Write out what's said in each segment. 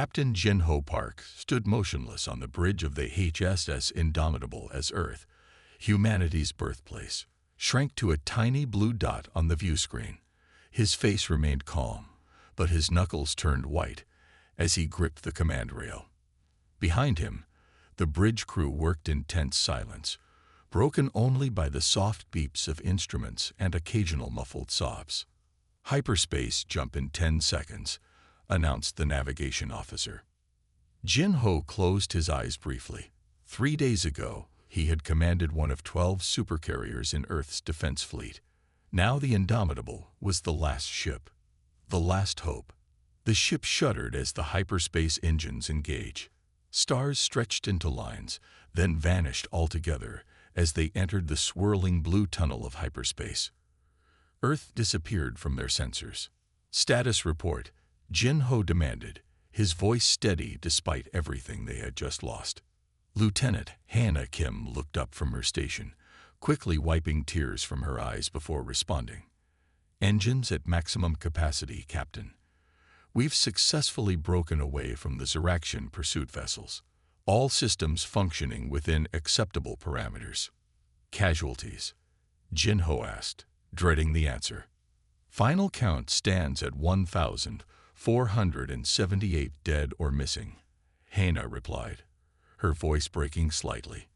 Captain Jin-Ho Park stood motionless on the bridge of the HSS Indomitable as Earth, humanity's birthplace, shrank to a tiny blue dot on the view screen. His face remained calm, but his knuckles turned white as he gripped the command rail. Behind him, the bridge crew worked in tense silence, broken only by the soft beeps of instruments and occasional muffled sobs. "Hyperspace jump in 10 seconds," announced the navigation officer. Jin-Ho closed his eyes briefly. 3 days ago, he had commanded one of 12 supercarriers in Earth's defense fleet. Now the Indomitable was the last ship, the last hope. The ship shuddered as the hyperspace engines engaged. Stars stretched into lines, then vanished altogether as they entered the swirling blue tunnel of hyperspace. Earth disappeared from their sensors. "Status report," Jin-Ho demanded, his voice steady despite everything they had just lost. Lieutenant Hannah Kim looked up from her station, quickly wiping tears from her eyes before responding. "Engines at maximum capacity, Captain. We've successfully broken away from the Ziraxian pursuit vessels. All systems functioning within acceptable parameters." "Casualties?" Jin-Ho asked, dreading the answer. "Final count stands at 1,478 dead or missing," Hannah replied, her voice breaking slightly.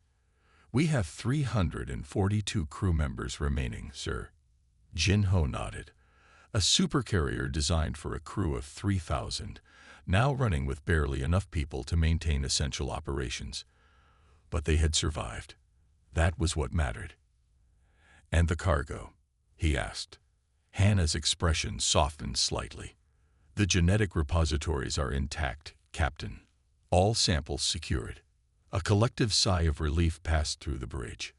"We have 342 crew members remaining, sir." Jin-Ho nodded. A supercarrier designed for a crew of 3,000, now running with barely enough people to maintain essential operations. But they had survived. That was what mattered. "And the cargo?" he asked. Hannah's expression softened slightly. "The genetic repositories are intact, Captain. All samples secured." A collective sigh of relief passed through the bridge.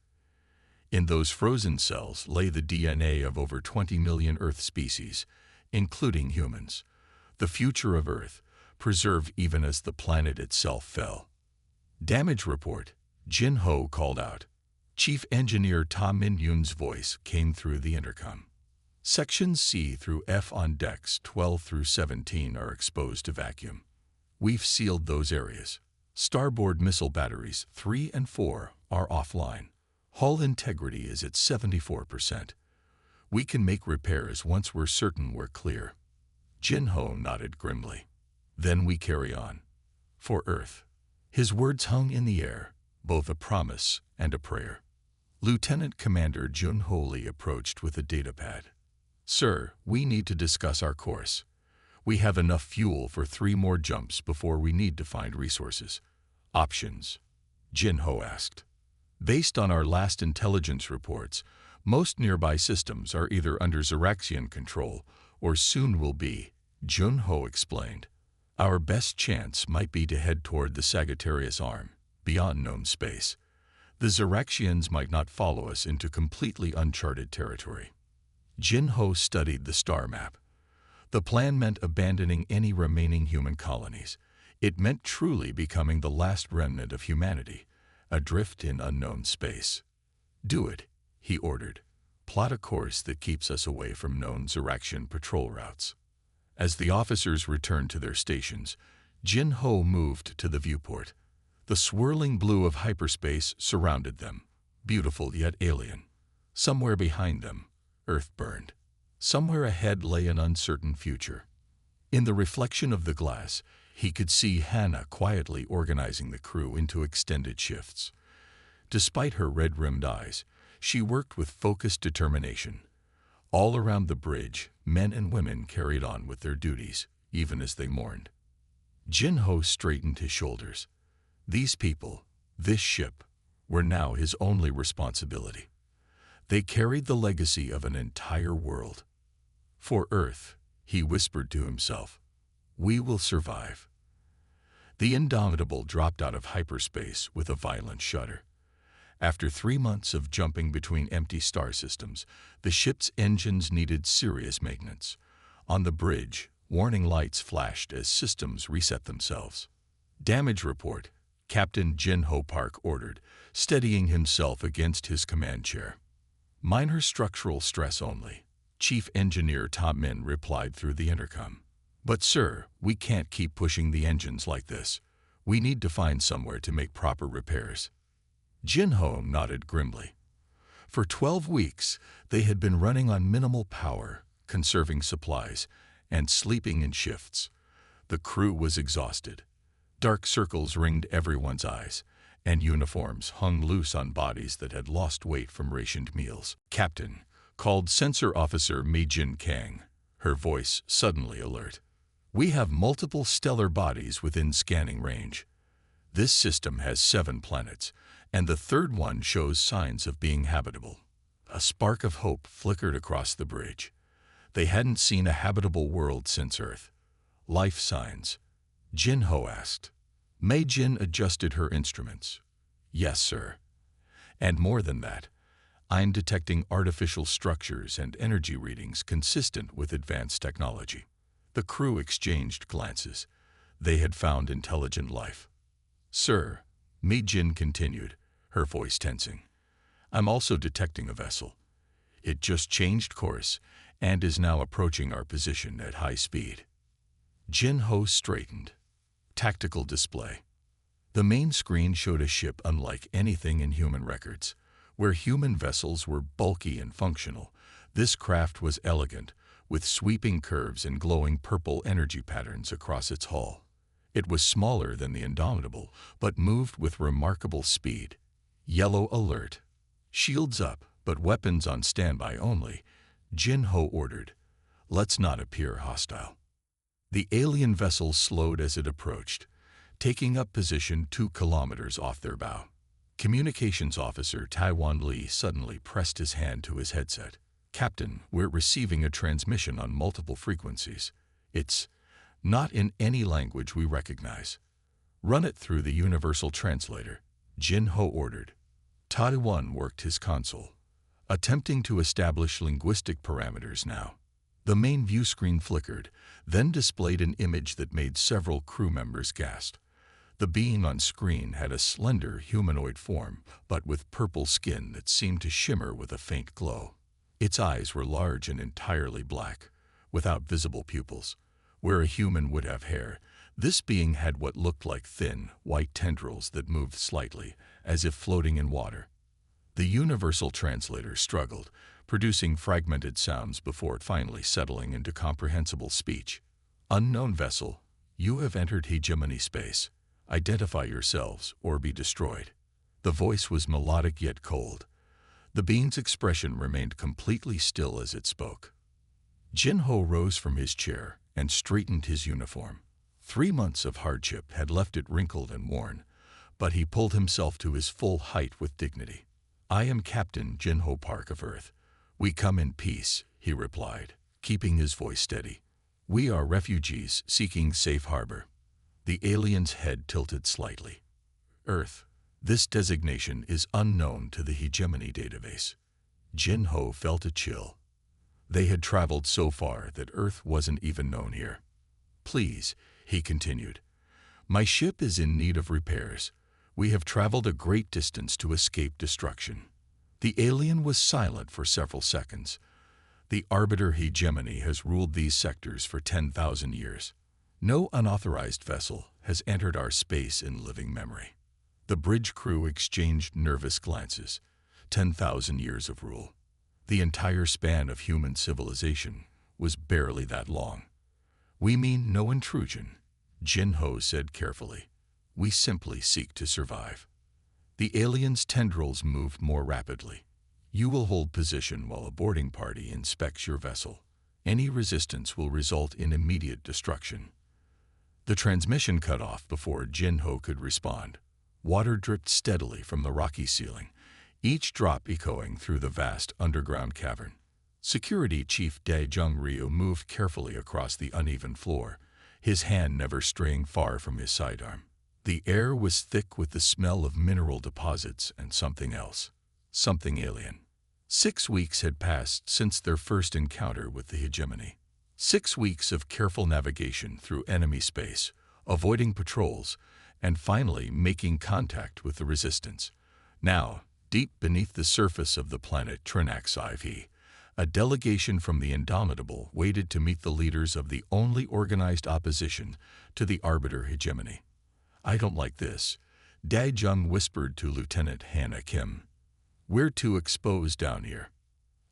In those frozen cells lay the DNA of over 20 million Earth species, including humans. The future of Earth, preserved even as the planet itself fell. "Damage report," Jin-Ho called out. Chief Engineer Ta Min-yoon's voice came through the intercom. "Sections C through F on decks 12 through 17 are exposed to vacuum. We've sealed those areas. Starboard missile batteries 3 and 4 are offline. Hull integrity is at 74%. We can make repairs once we're certain we're clear." Jin-Ho nodded grimly. "Then we carry on. For Earth." His words hung in the air, both a promise and a prayer. Lieutenant Commander Jun-Ho Lee approached with a datapad. "Sir, we need to discuss our course. We have enough fuel for 3 more jumps before we need to find resources." "Options?" Jin-Ho asked. "Based on our last intelligence reports, most nearby systems are either under Ziraxian control or soon will be," Jun-Ho explained. "Our best chance might be to head toward the Sagittarius Arm, beyond known space. The Ziraxians might not follow us into completely uncharted territory." Jin-Ho studied the star map. The plan meant abandoning any remaining human colonies. It meant truly becoming the last remnant of humanity, adrift in unknown space. "Do it," he ordered. "Plot a course that keeps us away from known Ziraxian patrol routes." As the officers returned to their stations, Jin-Ho moved to the viewport. The swirling blue of hyperspace surrounded them, beautiful yet alien. Somewhere behind them, Earth burned. Somewhere ahead lay an uncertain future. In the reflection of the glass, he could see Hannah quietly organizing the crew into extended shifts. Despite her red-rimmed eyes, she worked with focused determination. All around the bridge, men and women carried on with their duties, even as they mourned. Jin-Ho straightened his shoulders. These people, this ship, were now his only responsibility. They carried the legacy of an entire world. "For Earth," he whispered to himself, "we will survive." The Indomitable dropped out of hyperspace with a violent shudder. After 3 months of jumping between empty star systems, the ship's engines needed serious maintenance. On the bridge, warning lights flashed as systems reset themselves. "Damage report," Captain Jin-Ho Park ordered, steadying himself against his command chair. "Minor structural stress only," Chief Engineer Ta Min replied through the intercom. But sir, we can't keep pushing the engines like this. We need to find somewhere to make proper repairs. Jin-Ho nodded grimly. For 12 weeks, they had been running on minimal power, conserving supplies, and sleeping in shifts. The crew was exhausted. Dark circles ringed everyone's eyes, and uniforms hung loose on bodies that had lost weight from rationed meals. "Captain," called Sensor Officer Mei-Jin Kang, her voice suddenly alert. "We have multiple stellar bodies within scanning range. This system has 7 planets, and the third one shows signs of being habitable." A spark of hope flickered across the bridge. They hadn't seen a habitable world since Earth. "Life signs?" Jin-Ho asked. Mei-Jin adjusted her instruments. "Yes, sir. And more than that, I'm detecting artificial structures and energy readings consistent with advanced technology." The crew exchanged glances. They had found intelligent life. "Sir," Mei-Jin continued, her voice tensing, "I'm also detecting a vessel. It just changed course and is now approaching our position at high speed." Jin-Ho straightened. Tactical display. The main screen showed a ship unlike anything in human records. Where human vessels were bulky and functional, this craft was elegant, with sweeping curves and glowing purple energy patterns across its hull. It was smaller than the Indomitable, but moved with remarkable speed. "Yellow alert. Shields up, but weapons on standby only," Jin-Ho ordered. "Let's not appear hostile." The alien vessel slowed as it approached, taking up position 2 kilometers off their bow. Communications Officer Taiwan Lee suddenly pressed his hand to his headset. "Captain, we're receiving a transmission on multiple frequencies. It's not in any language we recognize. Run it through the universal translator," Jin-Ho ordered. Taiwan worked his console, attempting to establish linguistic parameters now. The main view screen flickered, then displayed an image that made several crew members gasp. The being on screen had a slender humanoid form, but with purple skin that seemed to shimmer with a faint glow. Its eyes were large and entirely black, without visible pupils. Where a human would have hair, this being had what looked like thin, white tendrils that moved slightly, as if floating in water. The universal translator struggled, producing fragmented sounds before finally settling into comprehensible speech. "Unknown vessel, you have entered hegemony space. Identify yourselves or be destroyed." The voice was melodic yet cold. The being's expression remained completely still as it spoke. Jin-Ho rose from his chair and straightened his uniform. 3 months of hardship had left it wrinkled and worn, but he pulled himself to his full height with dignity. "I am Captain Jin-Ho Park of Earth. We come in peace," he replied, keeping his voice steady. "We are refugees seeking safe harbor." The alien's head tilted slightly. "Earth. This designation is unknown to the hegemony database." Jin-Ho felt a chill. They had traveled so far that Earth wasn't even known here. "Please," he continued, "my ship is in need of repairs. We have traveled a great distance to escape destruction." The alien was silent for several seconds. "The Arbiter hegemony has ruled these sectors for 10,000 years. No unauthorized vessel has entered our space in living memory." The bridge crew exchanged nervous glances. 10,000 years of rule. The entire span of human civilization was barely that long. "We mean no intrusion," Jin-Ho said carefully. "We simply seek to survive." The alien's tendrils moved more rapidly. "You will hold position while a boarding party inspects your vessel. Any resistance will result in immediate destruction." The transmission cut off before Jin-Ho could respond. Water dripped steadily from the rocky ceiling, each drop echoing through the vast underground cavern. Security Chief Dae-Jung Ryu moved carefully across the uneven floor, his hand never straying far from his sidearm. The air was thick with the smell of mineral deposits and something else. Something alien. 6 weeks had passed since their first encounter with the hegemony. 6 weeks of careful navigation through enemy space, avoiding patrols, and finally making contact with the resistance. Now, deep beneath the surface of the planet Trinax IV, A delegation from the Indomitable waited to meet the leaders of the only organized opposition to the Arbiter hegemony. "I don't like this," Dae-jung whispered to Lieutenant Hannah Kim. "We're too exposed down here."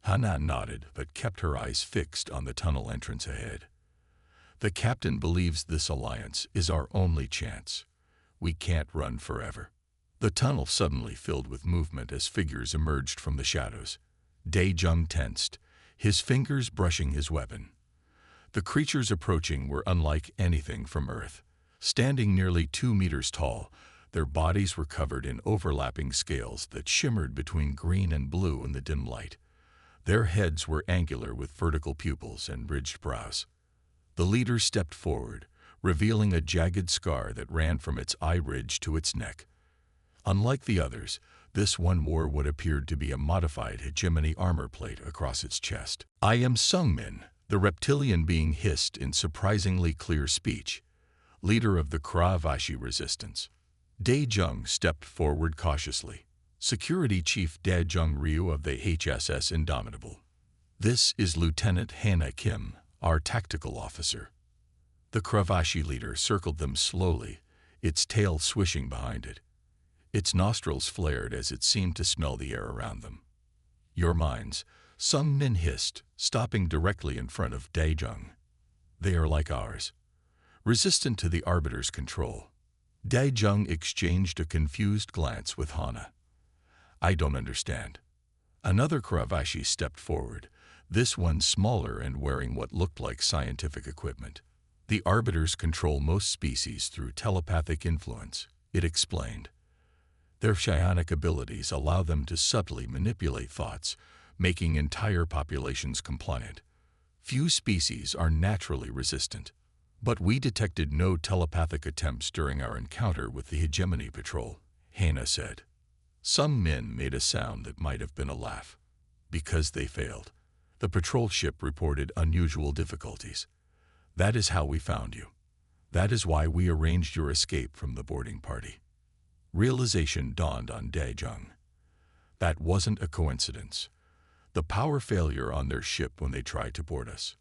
Hannah nodded but kept her eyes fixed on the tunnel entrance ahead. "The captain believes this alliance is our only chance. We can't run forever." The tunnel suddenly filled with movement as figures emerged from the shadows. Dae-jung tensed, his fingers brushing his weapon. The creatures approaching were unlike anything from Earth. Standing nearly 2 meters tall, their bodies were covered in overlapping scales that shimmered between green and blue in the dim light. Their heads were angular with vertical pupils and ridged brows. The leader stepped forward, revealing a jagged scar that ran from its eye ridge to its neck. Unlike the others, this one wore what appeared to be a modified hegemony armor plate across its chest. "I am Sungmin," the reptilian being hissed in surprisingly clear speech, leader of the Kravashi resistance. Dae-jung stepped forward cautiously. "Security Chief Dae-jung Ryu of the HSS Indomitable. This is Lieutenant Hannah Kim, our tactical officer." The Kravashi leader circled them slowly, its tail swishing behind it. Its nostrils flared as it seemed to smell the air around them. "Your minds," Sung-min hissed, stopping directly in front of Dae-jung. "They are like ours, resistant to the Arbiter's control." Dae-jung exchanged a confused glance with Hana. "I don't understand." Another Kravashi stepped forward, this one smaller and wearing what looked like scientific equipment. "The Arbiters control most species through telepathic influence," it explained. "Their psionic abilities allow them to subtly manipulate thoughts, making entire populations compliant. Few species are naturally resistant. But we detected no telepathic attempts during our encounter with the Hegemony Patrol," Hannah said. Some men made a sound that might have been a laugh. "Because they failed. The patrol ship reported unusual difficulties. That is how we found you. That is why we arranged your escape from the boarding party." Realization dawned on Dae-jung. That wasn't a coincidence. The power failure on their ship when they tried to board us.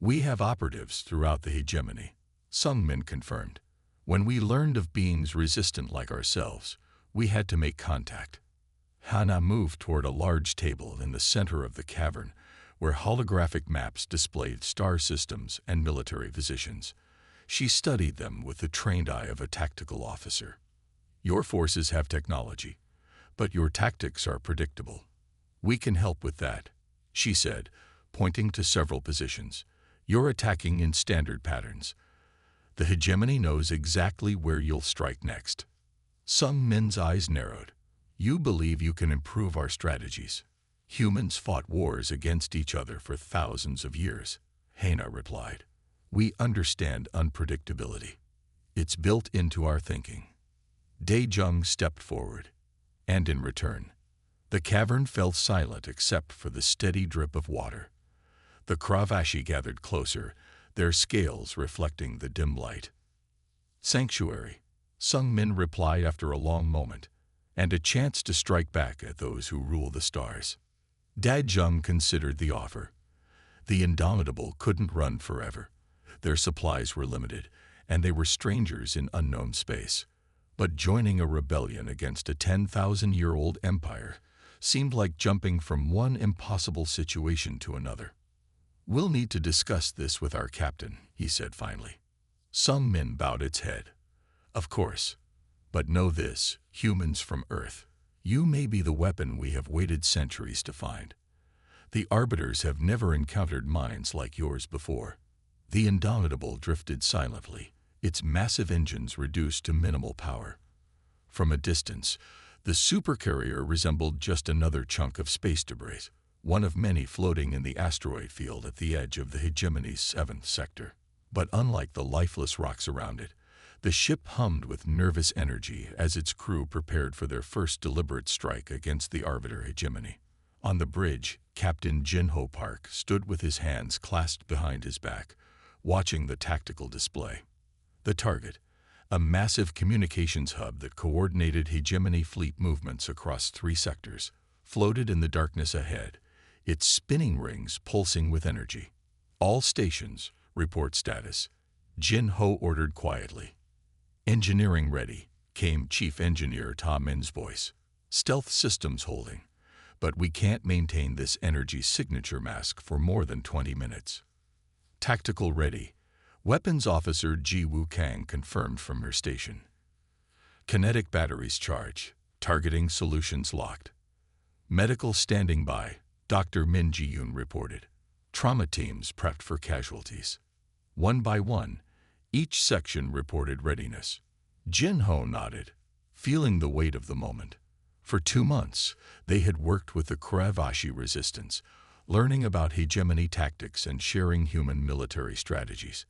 "We have operatives throughout the hegemony," Sungmin confirmed. "When we learned of beings resistant like ourselves, we had to make contact." Hana moved toward a large table in the center of the cavern where holographic maps displayed star systems and military positions. She studied them with the trained eye of a tactical officer. "Your forces have technology, but your tactics are predictable. We can help with that," she said, pointing to several positions. "You're attacking in standard patterns. The hegemony knows exactly where you'll strike next." Sung Min's eyes narrowed. "You believe you can improve our strategies. Humans fought wars against each other for thousands of years," Hana replied. "We understand unpredictability. It's built into our thinking." Dae-jung stepped forward, and in return, the cavern fell silent except for the steady drip of water. The Kravashi gathered closer, their scales reflecting the dim light. "Sanctuary," Sung-min replied after a long moment, "and a chance to strike back at those who rule the stars." Dae-jung considered the offer. The Indomitable couldn't run forever. Their supplies were limited, and they were strangers in unknown space. But joining a rebellion against a 10,000-year-old empire seemed like jumping from one impossible situation to another. "We'll need to discuss this with our captain," he said finally. Sung-min bowed its head. "Of course. But know this, humans from Earth. You may be the weapon we have waited centuries to find. The Arbiters have never encountered minds like yours before." The Indomitable drifted silently, its massive engines reduced to minimal power. From a distance, the Supercarrier resembled just another chunk of space debris, one of many floating in the asteroid field at the edge of the hegemony's 7th sector. But unlike the lifeless rocks around it, the ship hummed with nervous energy as its crew prepared for their first deliberate strike against the Arbiter hegemony. On the bridge, Captain Jinho Park stood with his hands clasped behind his back, watching the tactical display. The target, a massive communications hub that coordinated hegemony fleet movements across 3 sectors, floated in the darkness ahead, its spinning rings pulsing with energy. "All stations, report status," Jin Ho ordered quietly. "Engineering ready," came Chief Engineer Ta Min's voice. "Stealth systems holding, but we can't maintain this energy signature mask for more than 20 minutes. Tactical ready," Weapons Officer Ji Woo Kang confirmed from her station. "Kinetic batteries charged, targeting solutions locked." "Medical standing by," Dr. Min Ji-yoon reported. "Trauma teams prepped for casualties." One by one, each section reported readiness. Jin Ho nodded, feeling the weight of the moment. For 2 months, they had worked with the Kravashi resistance, learning about hegemony tactics and sharing human military strategies.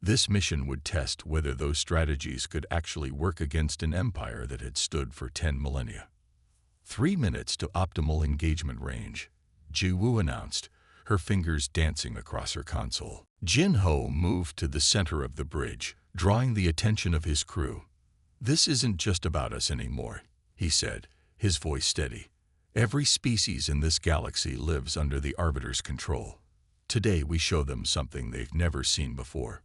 This mission would test whether those strategies could actually work against an empire that had stood for 10 millennia. 3 minutes to optimal engagement range, Ji Woo announced, her fingers dancing across her console. Jin Ho moved to the center of the bridge, drawing the attention of his crew. "This isn't just about us anymore," he said, his voice steady. "Every species in this galaxy lives under the Arbiter's control. Today we show them something they've never seen before."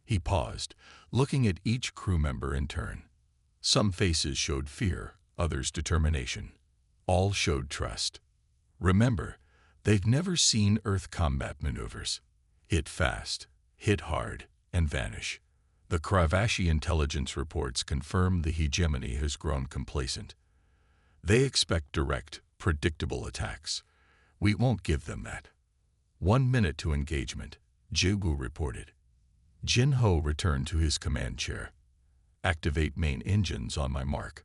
He paused, looking at each crew member in turn. Some faces showed fear, others determination. All showed trust. Remember, they've never seen Earth combat maneuvers. Hit fast, hit hard, and vanish. The Kravashi intelligence reports confirm the hegemony has grown complacent. They expect direct, predictable attacks. We won't give them that. 1 minute to engagement, Ji Woo reported. Jin Ho returned to his command chair. "Activate main engines on my mark.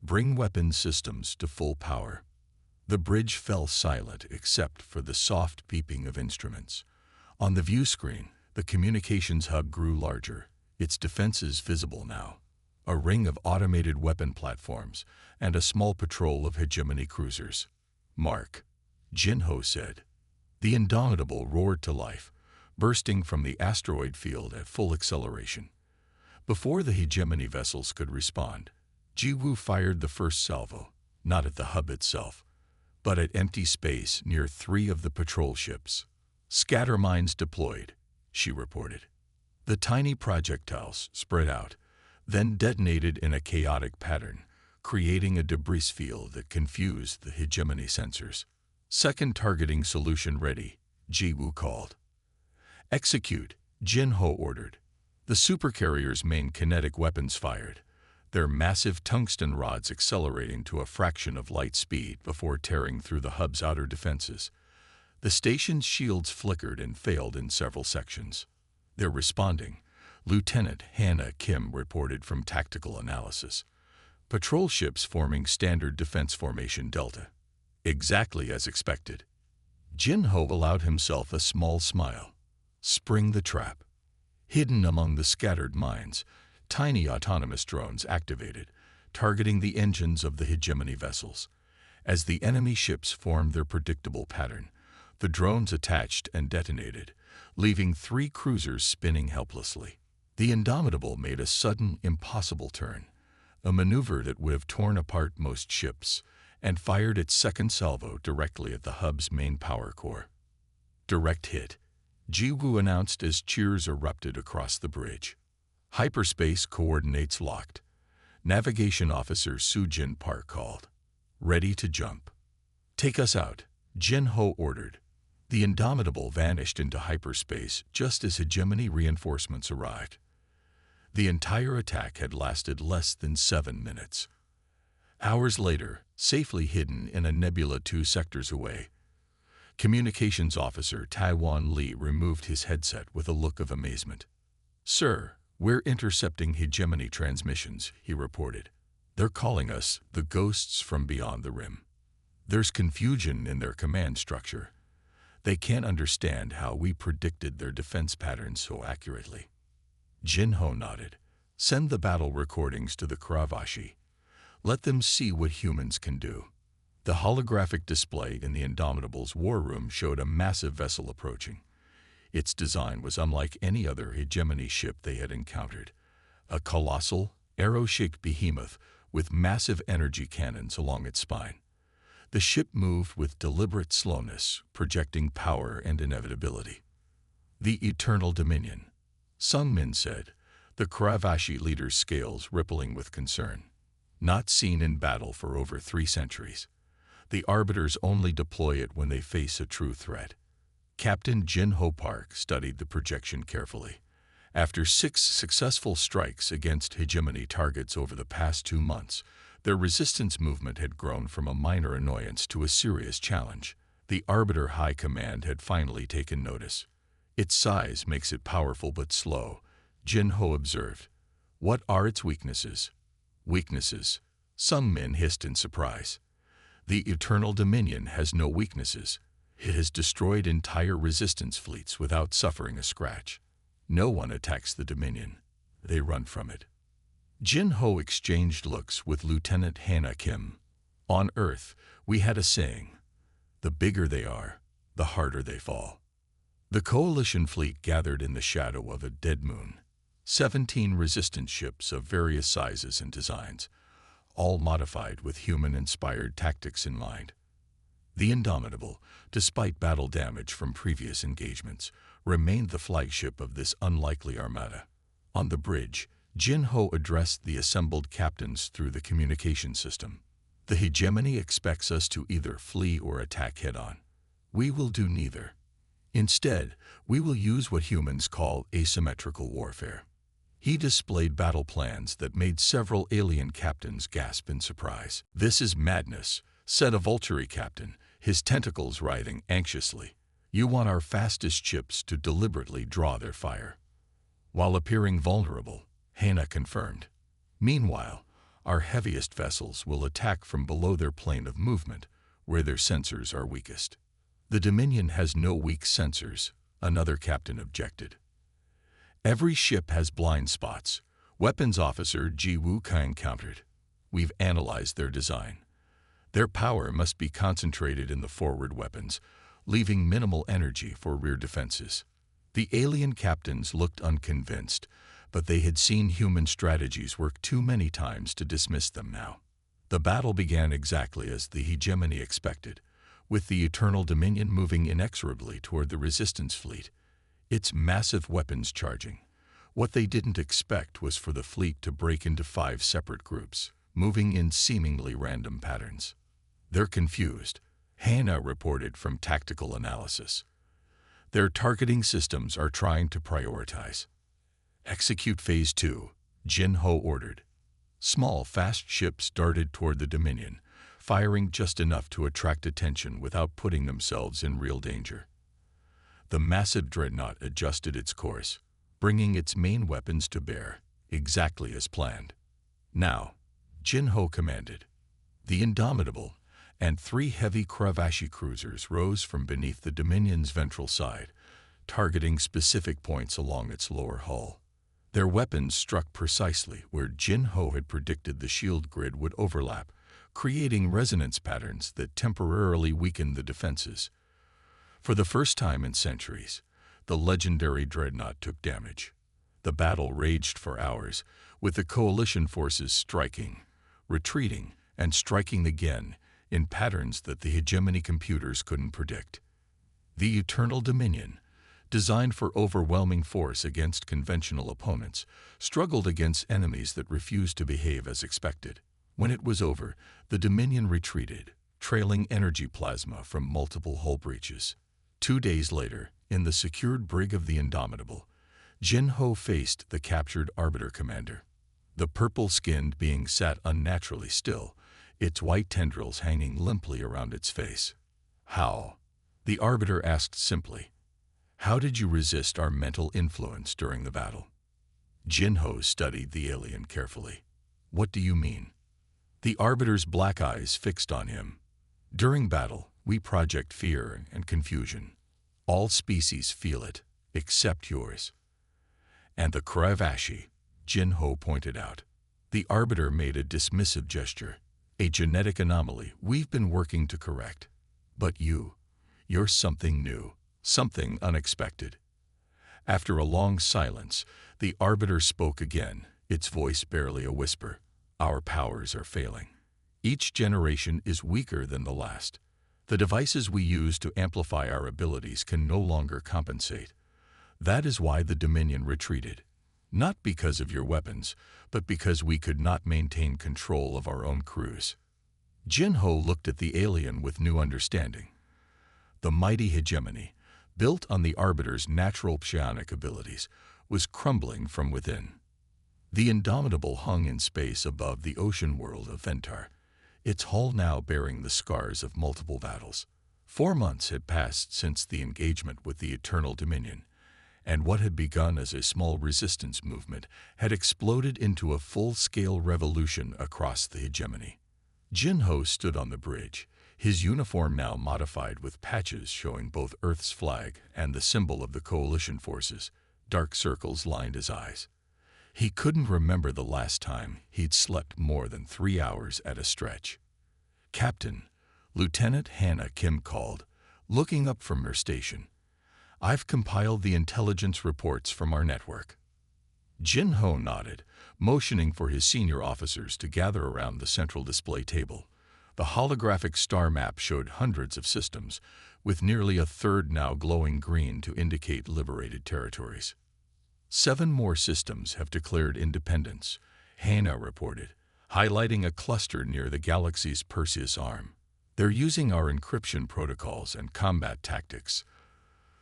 Bring weapon systems to full power." The bridge fell silent except for the soft beeping of instruments. On the view screen, the communications hub grew larger, its defenses visible now. A ring of automated weapon platforms and a small patrol of hegemony cruisers. "Mark," Jin Ho said. The Indomitable roared to life, bursting from the asteroid field at full acceleration. Before the hegemony vessels could respond, Ji Woo fired the first salvo, not at the hub itself, but at empty space near 3 of the patrol ships. "Scatter mines deployed," she reported. The tiny projectiles spread out, then detonated in a chaotic pattern, creating a debris field that confused the hegemony sensors. "Second targeting solution ready," Ji Woo called. "Execute," Jin Ho ordered. The Supercarrier's main kinetic weapons fired, their massive tungsten rods accelerating to a fraction of light speed before tearing through the hub's outer defenses. The station's shields flickered and failed in several sections. "They're responding," Lieutenant Hannah Kim reported from tactical analysis. "Patrol ships forming standard defense formation Delta." "Exactly as expected." Jin Ho allowed himself a small smile. Spring the trap. Hidden among the scattered mines, tiny autonomous drones activated, targeting the engines of the hegemony vessels. As the enemy ships formed their predictable pattern, the drones attached and detonated, leaving 3 cruisers spinning helplessly. The Indomitable made a sudden, impossible turn, a maneuver that would have torn apart most ships, and fired its second salvo directly at the hub's main power core. "Direct hit," Ji Woo announced as cheers erupted across the bridge. "Hyperspace coordinates locked," Navigation Officer Soo-Jin Park called. "Ready to jump." "Take us out," Jin Ho ordered. The Indomitable vanished into hyperspace just as hegemony reinforcements arrived. The entire attack had lasted less than 7 minutes. Hours later, safely hidden in a nebula 2 sectors away, Communications Officer Taiwan Lee removed his headset with a look of amazement. "Sir, we're intercepting hegemony transmissions," he reported. "They're calling us the ghosts from beyond the rim. There's confusion in their command structure. They can't understand how we predicted their defense patterns so accurately." Jin Ho nodded. "Send the battle recordings to the Kravashi. Let them see what humans can do." The holographic display in the Indomitable's war room showed a massive vessel approaching. Its design was unlike any other hegemony ship they had encountered. A colossal, arrow-shaped behemoth with massive energy cannons along its spine. The ship moved with deliberate slowness, projecting power and inevitability. The Eternal Dominion, Sung Min said, the Kravashi leader's scales rippling with concern. Not seen in battle for over 3 centuries. The Arbiters only deploy it when they face a true threat. Captain Jin Ho Park studied the projection carefully. After 6 successful strikes against hegemony targets over the past 2 months, their resistance movement had grown from a minor annoyance to a serious challenge. The Arbiter High Command had finally taken notice. Its size makes it powerful but slow, Jin Ho observed. What are its weaknesses? Weaknesses, Sung Min hissed in surprise. The Eternal Dominion has no weaknesses. It has destroyed entire resistance fleets without suffering a scratch. No one attacks the Dominion. They run from it. Jin Ho exchanged looks with Lieutenant Hannah Kim. On Earth, we had a saying, the bigger they are, the harder they fall. The Coalition fleet gathered in the shadow of a dead moon. 17 resistance ships of various sizes and designs, all modified with human-inspired tactics in mind. The Indomitable, despite battle damage from previous engagements, remained the flagship of this unlikely armada. On the bridge, Jin Ho addressed the assembled captains through the communication system. The hegemony expects us to either flee or attack head-on. We will do neither. Instead, we will use what humans call asymmetrical warfare. He displayed battle plans that made several alien captains gasp in surprise. This is madness, said a Vulturi captain, his tentacles writhing anxiously. You want our fastest ships to deliberately draw their fire. While appearing vulnerable, Hannah confirmed. Meanwhile, our heaviest vessels will attack from below their plane of movement, where their sensors are weakest. The Dominion has no weak sensors, another captain objected. Every ship has blind spots, Weapons Officer Ji Woo Kang countered. We've analyzed their design. Their power must be concentrated in the forward weapons, leaving minimal energy for rear defenses. The alien captains looked unconvinced, but they had seen human strategies work too many times to dismiss them now. The battle began exactly as the hegemony expected, with the Eternal Dominion moving inexorably toward the resistance fleet, its massive weapons charging. What they didn't expect was for the fleet to break into 5 separate groups, moving in seemingly random patterns. They're confused, Hannah reported from tactical analysis. Their targeting systems are trying to prioritize. Execute Phase 2, Jin Ho ordered. Small, fast ships darted toward the Dominion, firing just enough to attract attention without putting themselves in real danger. The massive dreadnought adjusted its course, bringing its main weapons to bear, exactly as planned. Now, Jin Ho commanded. The Indomitable and 3 heavy Kravashi cruisers rose from beneath the Dominion's ventral side, targeting specific points along its lower hull. Their weapons struck precisely where Jin Ho had predicted the shield grid would overlap, creating resonance patterns that temporarily weakened the defenses. For the first time in centuries, the legendary dreadnought took damage. The battle raged for hours, with the coalition forces striking, retreating, and striking again in patterns that the hegemony computers couldn't predict. The Eternal Dominion, designed for overwhelming force against conventional opponents, struggled against enemies that refused to behave as expected. When it was over, the Dominion retreated, trailing energy plasma from multiple hull breaches. 2 days later, in the secured brig of the Indomitable, Jin Ho faced the captured Arbiter commander. The purple-skinned being sat unnaturally still, its white tendrils hanging limply around its face. How? The Arbiter asked simply. How did you resist our mental influence during the battle? Jin Ho studied the alien carefully. What do you mean? The Arbiter's black eyes fixed on him. During battle, we project fear and confusion. All species feel it, except yours. And the Kravashi, Jin Ho pointed out. The Arbiter made a dismissive gesture. A genetic anomaly we've been working to correct. But you're something new, something unexpected. After a long silence, the Arbiter spoke again, its voice barely a whisper. Our powers are failing. Each generation is weaker than the last. The devices we use to amplify our abilities can no longer compensate. That is why the Dominion retreated. Not because of your weapons, but because we could not maintain control of our own crews. Jin-Ho looked at the alien with new understanding. The mighty hegemony, built on the Arbiter's natural psionic abilities, was crumbling from within. The Indomitable hung in space above the ocean world of Ventar, its hull now bearing the scars of multiple battles. 4 months had passed since the engagement with the Eternal Dominion, and what had begun as a small resistance movement had exploded into a full-scale revolution across the hegemony. Jin-Ho stood on the bridge, his uniform now modified with patches showing both Earth's flag and the symbol of the coalition forces. Dark circles lined his eyes. He couldn't remember the last time he'd slept more than 3 hours at a stretch. "Captain," Lieutenant Hannah Kim called, looking up from her station. "I've compiled the intelligence reports from our network." Jin-Ho nodded, motioning for his senior officers to gather around the central display table. The holographic star map showed hundreds of systems, with nearly a third now glowing green to indicate liberated territories. 7 more systems have declared independence, Hannah reported, highlighting a cluster near the galaxy's Perseus arm. "They're using our encryption protocols and combat tactics."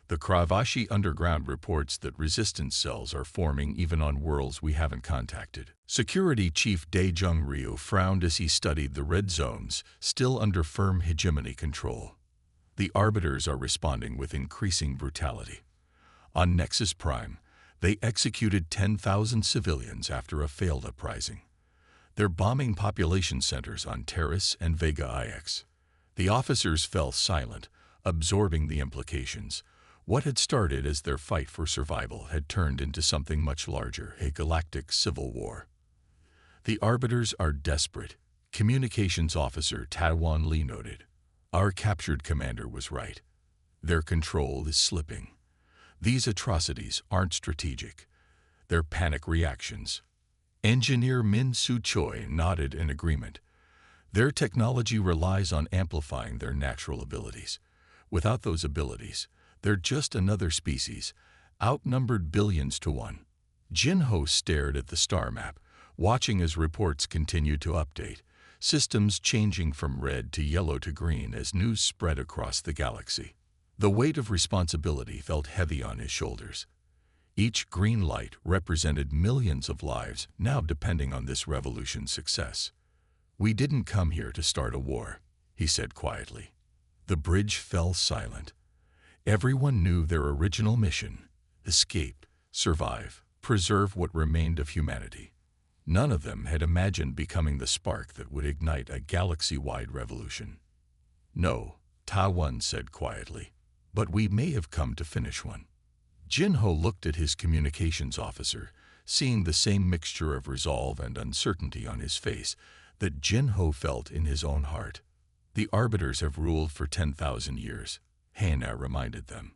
The Kravashi Underground reports that resistance cells are forming even on worlds we haven't contacted. Security Chief Dae-Jung Ryu frowned as he studied the red zones, still under firm hegemony control. The Arbiters are responding with increasing brutality. On Nexus Prime, they executed 10,000 civilians after a failed uprising. They're bombing population centers on Terrace and Vega IX. The officers fell silent, absorbing the implications. What had started as their fight for survival had turned into something much larger, a galactic civil war. "The Arbiters are desperate," Communications Officer Tawan Lee noted. "Our captured commander was right. Their control is slipping. These atrocities aren't strategic. They're panic reactions." Engineer Min Soo Choi nodded in agreement. "Their technology relies on amplifying their natural abilities. Without those abilities, they're just another species, outnumbered billions to 1. Jin-Ho stared at the star map, watching as reports continued to update, systems changing from red to yellow to green as news spread across the galaxy. The weight of responsibility felt heavy on his shoulders. Each green light represented millions of lives now depending on this revolution's success. "We didn't come here to start a war," he said quietly. The bridge fell silent. Everyone knew their original mission: escape, survive, preserve what remained of humanity. None of them had imagined becoming the spark that would ignite a galaxy-wide revolution. "No," Tawan said quietly, "but we may have come to finish one." Jin-Ho looked at his communications officer, seeing the same mixture of resolve and uncertainty on his face that Jin-Ho felt in his own heart. "The Arbiters have ruled for 10,000 years. Hannah reminded them.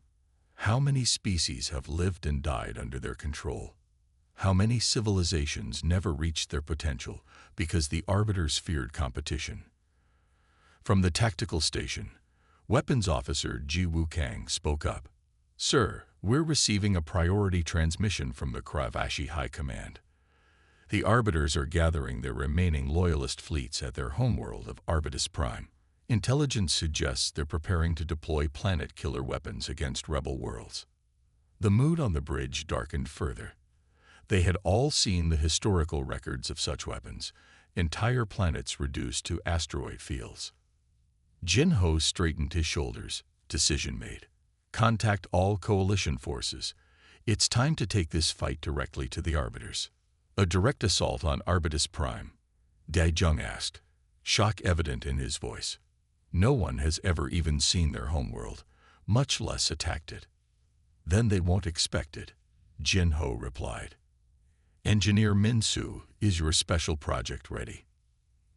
How many species have lived and died under their control? How many civilizations never reached their potential because the Arbiters feared competition? From the tactical station, Weapons Officer Ji Wukang spoke up. "Sir, we're receiving a priority transmission from the Kravashi High Command. The Arbiters are gathering their remaining loyalist fleets at their homeworld of Arbitus Prime. Intelligence suggests they're preparing to deploy planet-killer weapons against rebel worlds." The mood on the bridge darkened further. They had all seen the historical records of such weapons, entire planets reduced to asteroid fields. Jin-Ho straightened his shoulders. Decision made. Contact all coalition forces. It's time to take this fight directly to the Arbiters. "A direct assault on Arbitus Prime?" Dae-Jung asked, shock evident in his voice. "No one has ever even seen their homeworld, much less attacked it." "Then they won't expect it," Jin-Ho replied. "Engineer Min-Soo, is your special project ready?"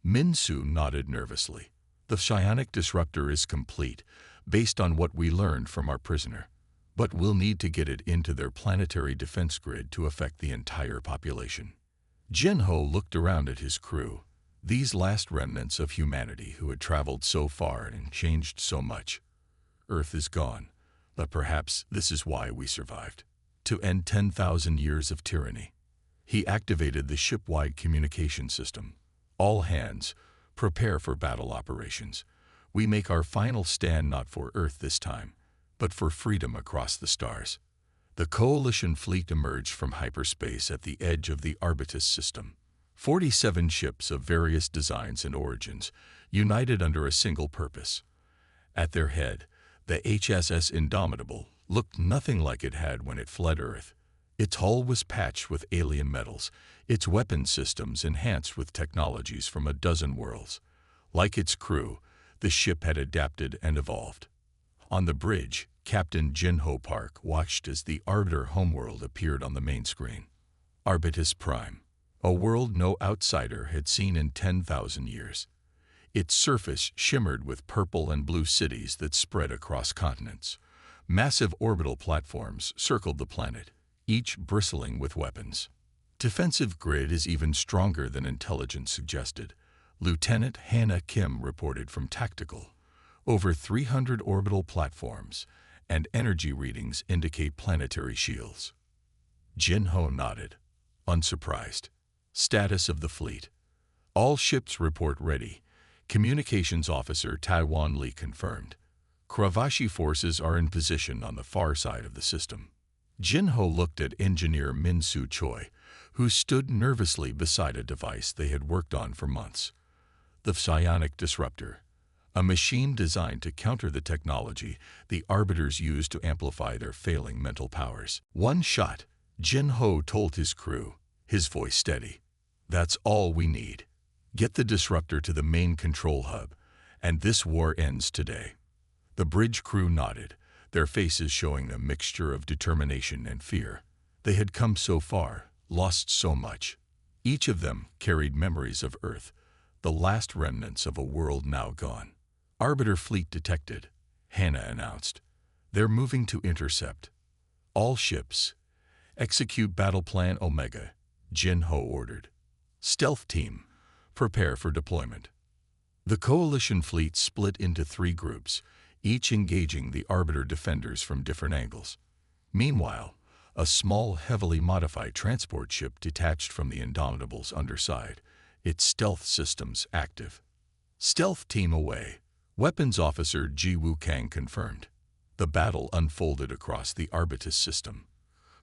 Min-Soo nodded nervously. "The psionic disruptor is complete, based on what we learned from our prisoner. But we'll need to get it into their planetary defense grid to affect the entire population." Jin-Ho looked around at his crew. These last remnants of humanity who had traveled so far and changed so much. Earth is gone, but perhaps this is why we survived. To end 10,000 years of tyranny, he activated the ship-wide communication system. All hands, prepare for battle operations. We make our final stand not for Earth this time, but for freedom across the stars. The Coalition fleet emerged from hyperspace at the edge of the Arbutus system. 47 ships of various designs and origins, united under a single purpose. At their head, the HSS Indomitable looked nothing like it had when it fled Earth. Its hull was patched with alien metals, its weapon systems enhanced with technologies from a dozen worlds. Like its crew, the ship had adapted and evolved. On the bridge, Captain Jinho Park watched as the Arbiter homeworld appeared on the main screen. Arbutus Prime, a world no outsider had seen in 10,000 years. Its surface shimmered with purple and blue cities that spread across continents. Massive orbital platforms circled the planet, each bristling with weapons. Defensive grid is even stronger than intelligence suggested. Lieutenant Hannah Kim reported from Tactical. Over 300 orbital platforms, and energy readings indicate planetary shields. Jinho nodded, unsurprised. Status of the fleet. All ships report ready. Communications Officer Taiwan Lee confirmed. Kravashi forces are in position on the far side of the system. Jinho looked at engineer Min-Soo Choi, who stood nervously beside a device they had worked on for months. The psionic disruptor, a machine designed to counter the technology the Arbiters used to amplify their failing mental powers. One shot, Jinho told his crew, his voice steady. That's all we need. Get the disruptor to the main control hub, and this war ends today. The bridge crew nodded, their faces showing a mixture of determination and fear. They had come so far, lost so much. Each of them carried memories of Earth, the last remnants of a world now gone. Arbiter fleet detected, Hannah announced. They're moving to intercept. All ships. Execute Battle Plan Omega, Jinho ordered. Stealth team, prepare for deployment. The Coalition fleet split into 3 groups, each engaging the Arbiter defenders from different angles. Meanwhile, a small, heavily modified transport ship detached from the Indomitable's underside, its stealth systems active. Stealth team away, Weapons Officer Ji Woo Kang confirmed. The battle unfolded across the Arbutus system.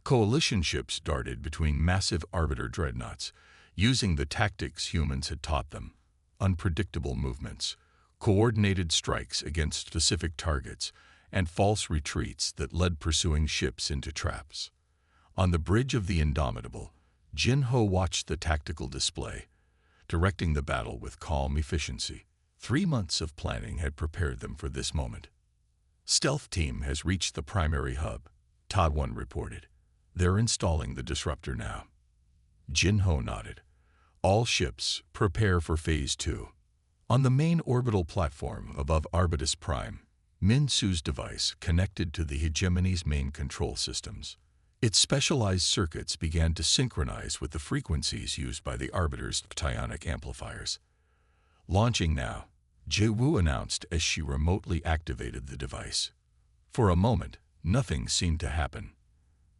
Coalition ships darted between massive Arbiter dreadnoughts, using the tactics humans had taught them. Unpredictable movements, coordinated strikes against specific targets, and false retreats that led pursuing ships into traps. On the bridge of the Indomitable, Jinho watched the tactical display, directing the battle with calm efficiency. 3 months of planning had prepared them for this moment. Stealth team has reached the primary hub, Taiwan reported. They're installing the disruptor now. Jinho nodded. All ships prepare for Phase 2. On the main orbital platform above Arbutus Prime, Min-Soo's device connected to the hegemony's main control systems. Its specialized circuits began to synchronize with the frequencies used by the Arbiter's psionic amplifiers. Launching now, Ji-Woo announced as she remotely activated the device. For a moment, nothing seemed to happen.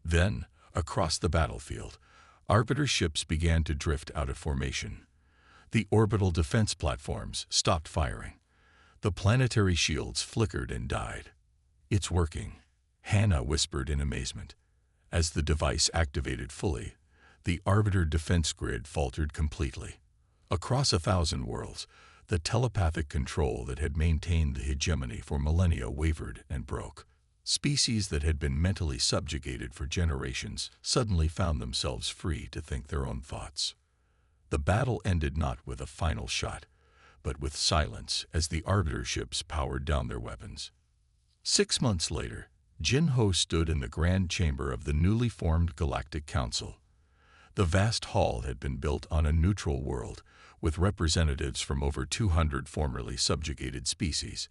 Then, across the battlefield, Arbiter ships began to drift out of formation. The orbital defense platforms stopped firing. The planetary shields flickered and died. It's working, Hannah whispered in amazement. As the device activated fully, the Arbiter defense grid faltered completely. Across 1,000 worlds, the telepathic control that had maintained the hegemony for millennia wavered and broke. Species that had been mentally subjugated for generations suddenly found themselves free to think their own thoughts. The battle ended not with a final shot, but with silence as the Arbiter ships powered down their weapons. 6 months later, Jinho stood in the grand chamber of the newly formed Galactic Council. The vast hall had been built on a neutral world, with representatives from over 200 formerly subjugated species.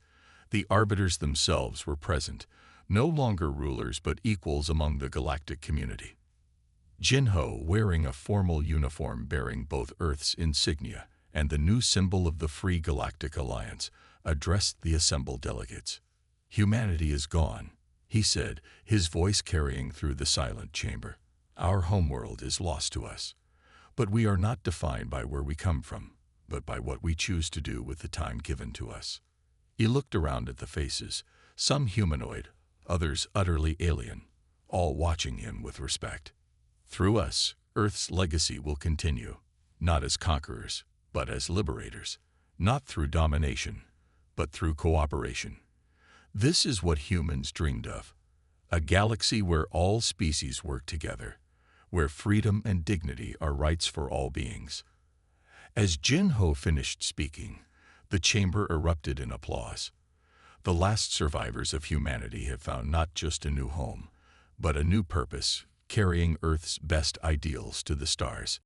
The Arbiters themselves were present, no longer rulers but equals among the galactic community. Jinho, wearing a formal uniform bearing both Earth's insignia and the new symbol of the Free Galactic Alliance, addressed the assembled delegates. "Humanity is gone," he said, his voice carrying through the silent chamber. "Our homeworld is lost to us. But we are not defined by where we come from, but by what we choose to do with the time given to us." He looked around at the faces, some humanoid, others utterly alien, all watching him with respect. "Through us, Earth's legacy will continue, not as conquerors, but as liberators, not through domination, but through cooperation. This is what humans dreamed of, a galaxy where all species work together, where freedom and dignity are rights for all beings." As Jin Ho finished speaking, the chamber erupted in applause. The last survivors of humanity have found not just a new home, but a new purpose, carrying Earth's best ideals to the stars.